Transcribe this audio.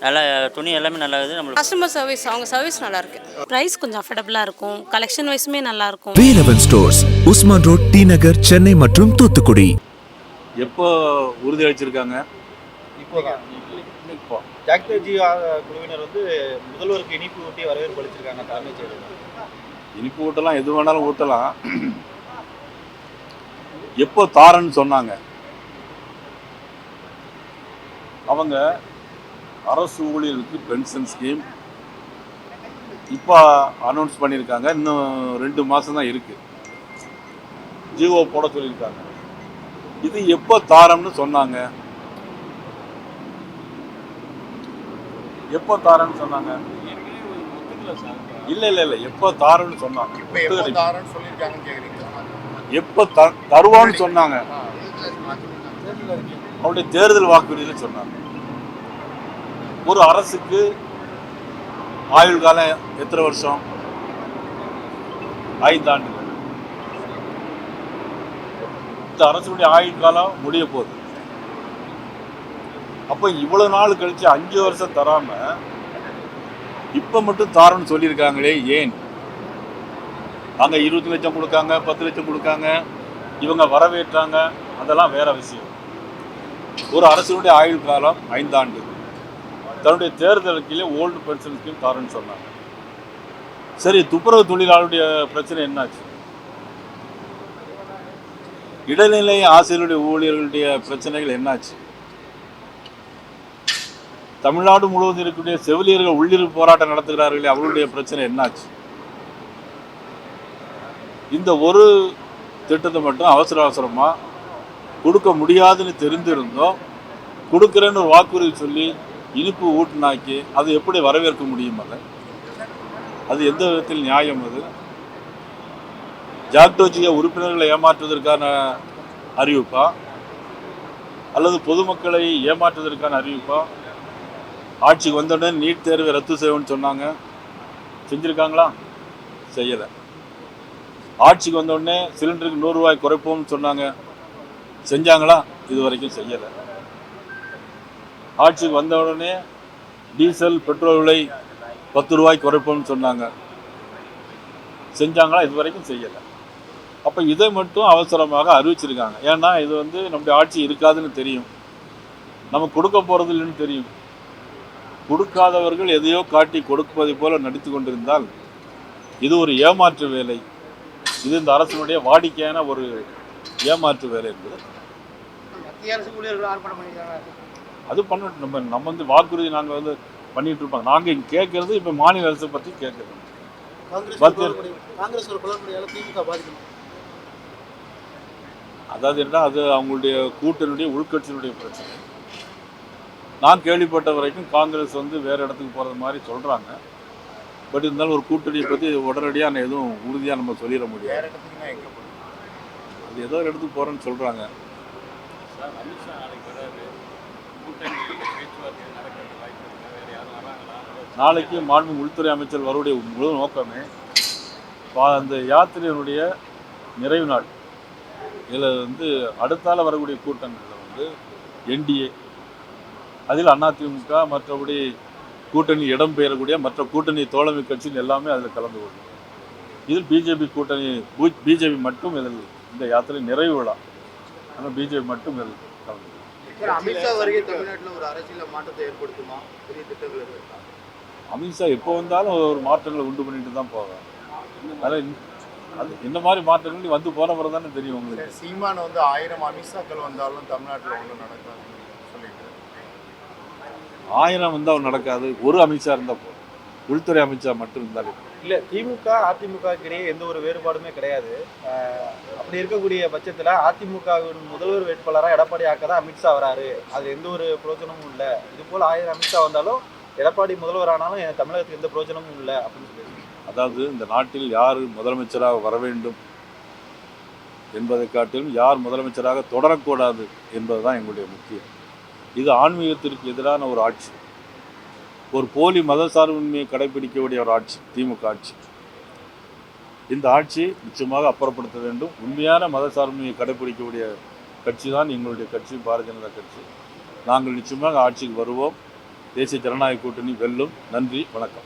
நல்லா துணி எல்லாமே நல்லா இருக்குது. நம்மளுக்கு கஸ்டமர் சர்வீஸ் அவங்க சர்வீஸ் நல்லாயிருக்கு. ப்ரைஸ் கொஞ்சம் அஃபோர்டபுளாக இருக்கும். கலெக்ஷன் வைஸுமே நல்லாயிருக்கும். Velavan stores, Usman road, T Nagar, Chennai மற்றும் தூத்துக்குடி. எப்போ உறுதி அளிச்சிருக்காங்க? இப்போ ஜாக்டோஜி குழுவினர் வந்து முதல்வருக்கு இனிப்பு ஊட்டி வரவேற்பு அளிச்சிருக்காங்க தலைமைச் செயலர். இனிப்பு ஊட்டலாம், எது வேணாலும் ஊட்டலாம். எப்போ தாரன்னு சொன்னாங்க? அவங்க அரசு ஊழியர்களுக்கு பென்ஷன் ஸ்கீம் இப்போ அனௌன்ஸ் பண்ணியிருக்காங்க. இன்னும் 2 மாதம் தான் இருக்குது. ஜிஓ போட சொல்லியிருக்காங்க. இது எப்போ தாரம்னு சொன்னாங்க? எப்போ தாரன்னு சொன்னாங்க? இல்லை எப்போ தாரன்னு சொன்னாங்க? எப்போ தருவான்னு சொன்னாங்க? அவருடைய தேர்தல் வாக்குறுதியில் சொன்னாங்க. ஒரு அரசுக்கு ஆயுள் காலம் எத்தனை வருஷம்? 5 ஆண்டுகள். இந்த அரசுடைய ஆயுள் காலம் முடிய போகுது. அப்போ இவ்வளவு நாள் கழிச்சு 5 வருஷம் தராம இப்ப மட்டும் தாரன்னு சொல்லியிருக்காங்களே, ஏன்? அங்க 20 லட்சம் கொடுக்காங்க, 10 லட்சம் கொடுக்காங்க, இவங்க வரவேற்றாங்க, அதெல்லாம் வேற விஷயம். ஒரு அரசுடைய ஆயுள் காலம் 5 ஆண்டு. தன்னுடைய தேர்தலுக்கு ஓல்டு பென்ஷன் ஸ்கீம் தாரன்னு சொன்னாங்க. சரி, துப்புரவு தொழிலாளருடைய பிரச்சனை என்னாச்சு? இடைநிலை ஆசிரியருடைய ஊழியர்களுடைய பிரச்சனைகள் என்னாச்சு? தமிழ்நாடு முழுவதும் இருக்கக்கூடிய செவிலியர்கள் உள்ளிருப்பு போராட்டம் நடத்துகிறார்களே, அவர்களுடைய பிரச்சனை என்னாச்சு? இந்த ஒரு திட்டத்தை மட்டும் அவசரமாக கொடுக்க முடியாதுன்னு தெரிந்திருந்தோம், கொடுக்குறேன்னு ஒரு வாக்குறுதி சொல்லி இனிப்பு ஊட்டுனாக்கி அது எப்படி வரவேற்க முடியும்? அது எந்த விதத்தில் நியாயம்? அது ஜாக்டோஜிய உறுப்பினர்களை ஏமாற்றுவதற்கான அறிவிப்பா அல்லது பொதுமக்களை ஏமாற்றுவதற்கான அறிவிப்பா? ஆட்சிக்கு வந்தோடனே நீட் தேர்வை ரத்து செய்வோம்னு சொன்னாங்க, செஞ்சுருக்காங்களா? செய்யலை. ஆட்சிக்கு வந்தோடனே சிலிண்டருக்கு 100 ரூபாய் குறைப்போம்னு சொன்னாங்க, செஞ்சாங்களா? இது வரைக்கும் செய்யலை. ஆட்சிக்கு வந்த உடனே டீசல் பெட்ரோல் விலை 10 ரூபாய் குறைப்போம்னு சொன்னாங்க, செஞ்சாங்களா? இது வரைக்கும் செய்யலை. அப்போ இதை மட்டும் அவசரமாக அறிவிச்சிருக்காங்க. ஏன்னா இது நம்முடைய ஆட்சி இருக்காதுன்னு தெரியும், நம்ம கொடுக்க போகிறது இல்லைன்னு தெரியும். கொடுக்காதவர்கள் எதையோ காட்டி கொடுப்பதை போல நடித்து கொண்டிருந்தால் இது ஒரு ஏமாற்று வேலை. இது இந்த அரசினுடைய வாடிக்கையான ஒரு ஏமாற்று வேலை என்பது. அது பண்ண நம்ம வாக்குறுதி நாங்கள் பண்ணிட்டு இருப்பாங்க. நாங்கள் இங்கே கேட்கறது இப்போ மாநில அரசை பற்றி கேட்கறது. அதாவது என்ன, அது அவங்களுடைய கூட்டணியுடைய உள்கட்சியினுடைய பிரச்சனை. நான் கேள்விப்பட்ட வரைக்கும் காங்கிரஸ் வேறு இடத்துக்கு போகிறது மாதிரி சொல்கிறாங்க. பட் இருந்தாலும் ஒரு கூட்டணியை பற்றி உடனடியாக எதுவும் உறுதியாக நம்ம சொல்லிட முடியாது. அது ஏதோ ஒரு இடத்துக்கு போகிறேன்னு சொல்கிறாங்க. நாளைக்கு மாண்பு உள்துறை அமைச்சர் வருடைய முழு நோக்கமே அந்த யாத்திரையினுடைய நிறைவு நாள். இதில் அடுத்தால வரக்கூடிய கூட்டங்களில் என்டிஏ, அதில் அதிமுக, மற்றபடி கூட்டணி இடம்பெயரக்கூடிய மற்ற கூட்டணி தோழமை கட்சிகள் எல்லாமே அதில் கலந்து கொள்ளும். இதில் பிஜேபி மட்டும் இதில் இந்த யாத்திரை நிறைவு விழா. ஆனால் பிஜேபி மட்டும் இதில் கலந்து கொள்ளும். அமித்ஷா வருகை தமிழ்நாட்டில் ஒரு அரசியல் மாற்றத்தை ஏற்படுத்துமா? பெரிய திட்டங்கள் அமித்ஷா எப்போ வந்தாலும் ஒரு மாற்றங்களை உண்டு பண்ணிட்டு தான் போவாங்க. அதில் அது இந்த மாதிரி மாற்றங்கள் போன முறை தானே தெரியும் உங்களுக்கு. சீமான் 1000 அமித்ஷாக்கள் வந்தாலும் தமிழ்நாட்டில் ஒன்றும் நடக்காது சொல்லிட்டு. 1000 வந்தால் நடக்காது. ஒரு அமித்ஷா இருந்தால் போதும். உள்துறை அமித்ஷா மட்டும் இருந்தாலே இல்லை. திமுக அதிமுக இடையே எந்த ஒரு வேறுபாடுமே கிடையாது. அப்படி இருக்கக்கூடிய பட்சத்தில் அதிமுகவின் முதல்வர் வேட்பாளராக எடப்பாடி ஆக்கதான் அமித்ஷா வராரு. அது எந்த ஒரு பிரயோஜனமும் இல்லை. இது போல் 1000 அமித்ஷா வந்தாலும் எடப்பாடி முதல்வர் ஆனாலும் தமிழகத்துக்கு எந்த பிரயோஜனமும் இல்லை அப்படின்னு சொல்லி. அதாவது இந்த நாட்டில் யார் முதலமைச்சராக வர வேண்டும் என்பதை காட்டிலும் யார் முதலமைச்சராக தொடரக்கூடாது என்பது தான் எங்களுடைய முக்கியம். இது ஆன்மீகத்திற்கு எதிரான ஒரு ஆட்சி, ஒரு போலி மதசார்பின்மையை கடைபிடிக்கக்கூடிய ஒரு ஆட்சி திமுக ஆட்சி. இந்த ஆட்சி நிச்சயமாக அப்புறப்படுத்த வேண்டும். உண்மையான மதசார்பின்மையை கடைபிடிக்கக்கூடிய கட்சி தான் எங்களுடைய கட்சி, பாரதிய ஜனதா கட்சி. நாங்கள் நிச்சயமாக ஆட்சிக்கு வருவோம். தேசிய ஜனநாயக கூட்டணி வெல்லும். நன்றி, வணக்கம்.